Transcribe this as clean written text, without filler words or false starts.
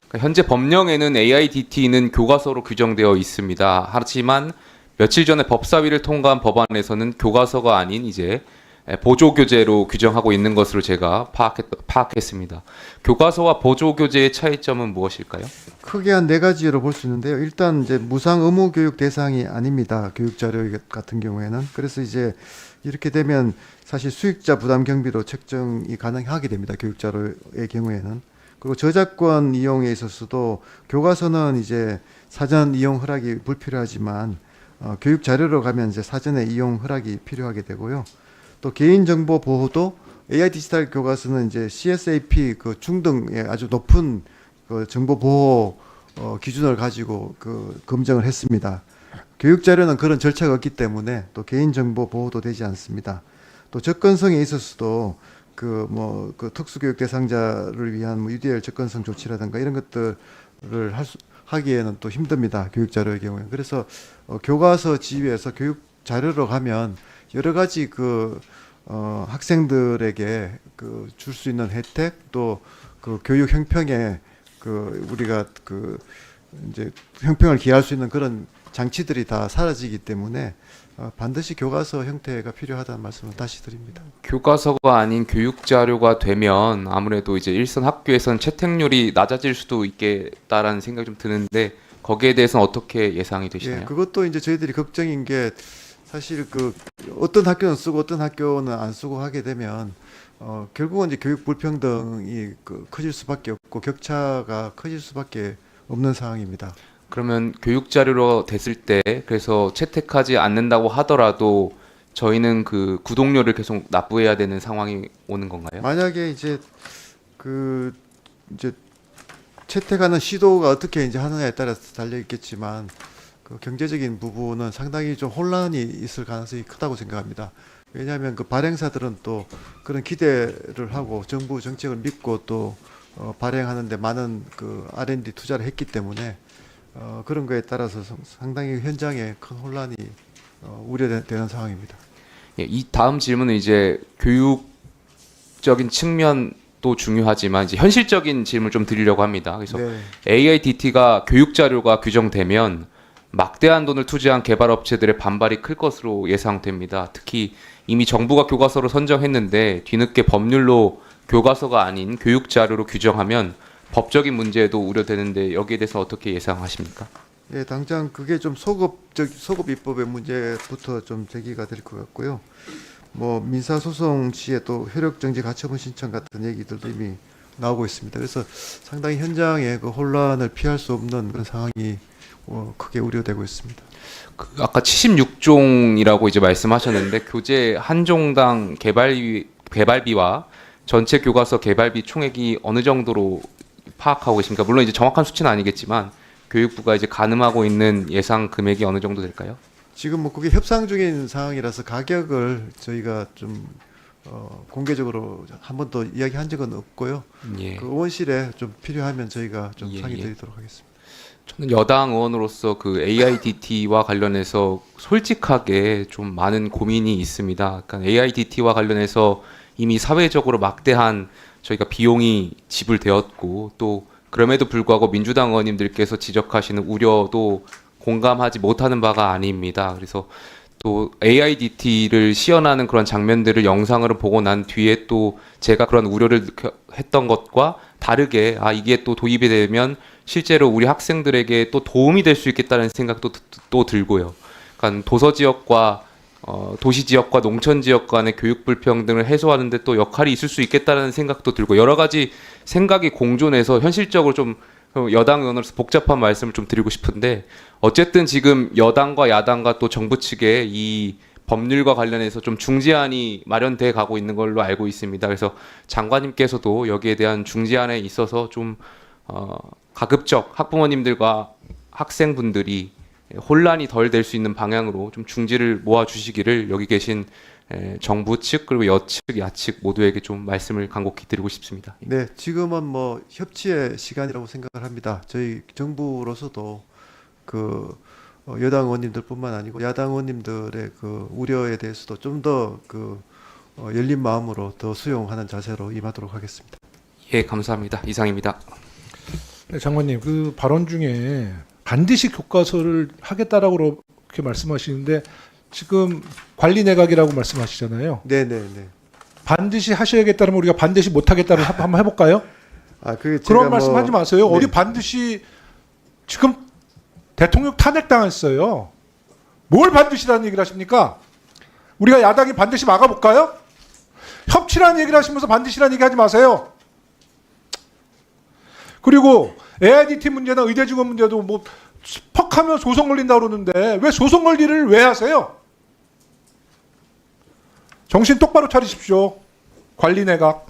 그러니까 현재 법령에는 AIDT는 교과서로 규정되어 있습니다. 하지만 며칠 전에 법사위를 통과한 법안에서는 교과서가 아닌 이제 보조교재로 규정하고 있는 것으로 제가 파악했습니다. 교과서와 보조교재의 차이점은 무엇일까요? 크게 한 네 가지로 볼 수 있는데요. 일단 이제 무상 의무 교육 대상이 아닙니다. 교육 자료 같은 경우에는. 그래서 이제 이렇게 되면 사실 수익자 부담 경비로 책정이 가능하게 됩니다. 교육 자료의 경우에는. 그리고 저작권 이용에 있어서도 교과서는 이제 사전 이용 허락이 불필요하지만 교육 자료로 가면 이제 사전에 이용 허락이 필요하게 되고요. 또 개인정보 보호도 AI 디지털 교과서는 이제 CSAP 그 중등의 아주 높은 그 정보 보호 기준을 가지고 그 검증을 했습니다. 교육 자료는 그런 절차가 없기 때문에 또 개인정보 보호도 되지 않습니다. 또 접근성에 있어서도 그 특수교육 대상자를 위한 뭐 UDL 접근성 조치라든가 이런 것들을 하기에는 또 힘듭니다. 교육 자료의 경우에. 그래서 교과서 지위에서 교육 자료로 가면 여러 가지 학생들에게 줄 수 있는 혜택 또 그 교육 형평에 우리가 이제 형평을 기할 수 있는 그런 장치들이 다 사라지기 때문에 반드시 교과서 형태가 필요하다는 말씀을 다시 드립니다. 교과서가 아닌 교육 자료가 되면 아무래도 이제 일선 학교에서는 채택률이 낮아질 수도 있겠다라는 생각이 좀 드는데 거기에 대해서는 어떻게 예상이 되시나요? 예, 그것도 이제 저희들이 걱정인 게 사실 어떤 학교는 쓰고 어떤 학교는 안 쓰고 하게 되면 결국은 이제 교육 불평등이 커질 수밖에 없고 격차가 커질 수밖에 없는 상황입니다. 그러면 교육 자료로 됐을 때 그래서 채택하지 않는다고 하더라도 저희는 그 구독료를 계속 납부해야 되는 상황이 오는 건가요? 만약에 이제 채택하는 시도가 어떻게 이제 하느냐에 따라서 달려 있겠지만 경제적인 부분은 상당히 좀 혼란이 있을 가능성이 크다고 생각합니다. 왜냐하면 발행사들은 또 그런 기대를 하고 정부 정책을 믿고 또 발행하는데 많은 R&D 투자를 했기 때문에 그런 거에 따라서 상당히 현장에 큰 혼란이 우려되는 상황입니다. 예, 이 다음 질문은 이제 교육적인 측면도 중요하지만 이제 현실적인 질문을 좀 드리려고 합니다. 그래서 네. AIDT가 교육 자료가 규정되면 막대한 돈을 투자한 개발 업체들의 반발이 클 것으로 예상됩니다. 특히 이미 정부가 교과서로 선정했는데 뒤늦게 법률로 교과서가 아닌 교육 자료로 규정하면 법적인 문제도 우려되는데 여기에 대해서 어떻게 예상하십니까? 예, 당장 그게 좀 소급 입법의 문제부터 좀 제기가 될 것 같고요. 뭐 민사소송 시에 또 효력정지 가처분 신청 같은 얘기들도 이미 나오고 있습니다. 그래서 상당히 현장에 혼란을 피할 수 없는 그런 상황이 크게 우려되고 있습니다. 아까 76종이라고 이제 말씀하셨는데 교재 한 종당 개발비와 전체 교과서 개발비 총액이 어느 정도로 파악하고 계십니까? 물론 이제 정확한 수치는 아니겠지만 교육부가 이제 가늠하고 있는 예상 금액이 어느 정도 될까요? 지금 뭐 그게 협상 중인 상황이라서 가격을 저희가 좀 공개적으로 한 번도 이야기한 적은 없고요. 예. 의원실에 좀 필요하면 저희가 좀 예, 상의 예. 드리도록 하겠습니다. 저는 여당 의원으로서 그 AIDT와 관련해서 솔직하게 좀 많은 고민이 있습니다. 그러니까 AIDT와 관련해서 이미 사회적으로 막대한 저희가 비용이 지불되었고 또 그럼에도 불구하고 민주당 의원님들께서 지적하시는 우려도 공감하지 못하는 바가 아닙니다. 그래서 또 AIDT를 시연하는 그런 장면들을 영상으로 보고 난 뒤에 또 제가 그런 우려를 했던 것과 다르게 이게 또 도입이 되면 실제로 우리 학생들에게 또 도움이 될 수 있겠다는 생각도 또 들고요. 그러니까 도서 지역과 도시 지역과 농촌 지역 간의 교육 불평등을 해소하는 데 또 역할이 있을 수 있겠다는 생각도 들고 여러 가지 생각이 공존해서 현실적으로 좀 여당 의원으로서 복잡한 말씀을 좀 드리고 싶은데 어쨌든 지금 여당과 야당과 또 정부 측에 이 법률과 관련해서 좀 중재안이 마련돼 가고 있는 걸로 알고 있습니다. 그래서 장관님께서도 여기에 대한 중재안에 있어서 좀 가급적 학부모님들과 학생분들이 혼란이 덜 될 수 있는 방향으로 좀 중지를 모아 주시기를 여기 계신 정부 측 그리고 여측 야측 모두에게 좀 말씀을 간곡히 드리고 싶습니다. 네, 지금은 뭐 협치의 시간이라고 생각을 합니다. 저희 정부로서도 여당 의원님들뿐만 아니고 야당 의원님들의 우려에 대해서도 좀 더 열린 마음으로 더 수용하는 자세로 임하도록 하겠습니다. 예, 감사합니다. 이상입니다. 네, 장관님 그 발언 중에 반드시 교과서를 하겠다라고 그렇게 말씀하시는데 지금 관리 내각이라고 말씀하시잖아요. 네네네. 반드시 하셔야겠다면 우리가 반드시 못하겠다를 한번 해볼까요? 그 그런 말씀하지 마세요. 네. 어디 반드시 지금 대통령 탄핵당했어요. 뭘 반드시라는 얘기를 하십니까? 우리가 야당이 반드시 막아볼까요? 협치라는 얘기를 하시면서 반드시라는 얘기 하지 마세요. 그리고 AIDT 문제나 의대 직원 문제도 뭐 퍽하면 소송 걸린다 그러는데 왜 소송 걸리를 왜 하세요? 정신 똑바로 차리십시오. 관리 내각.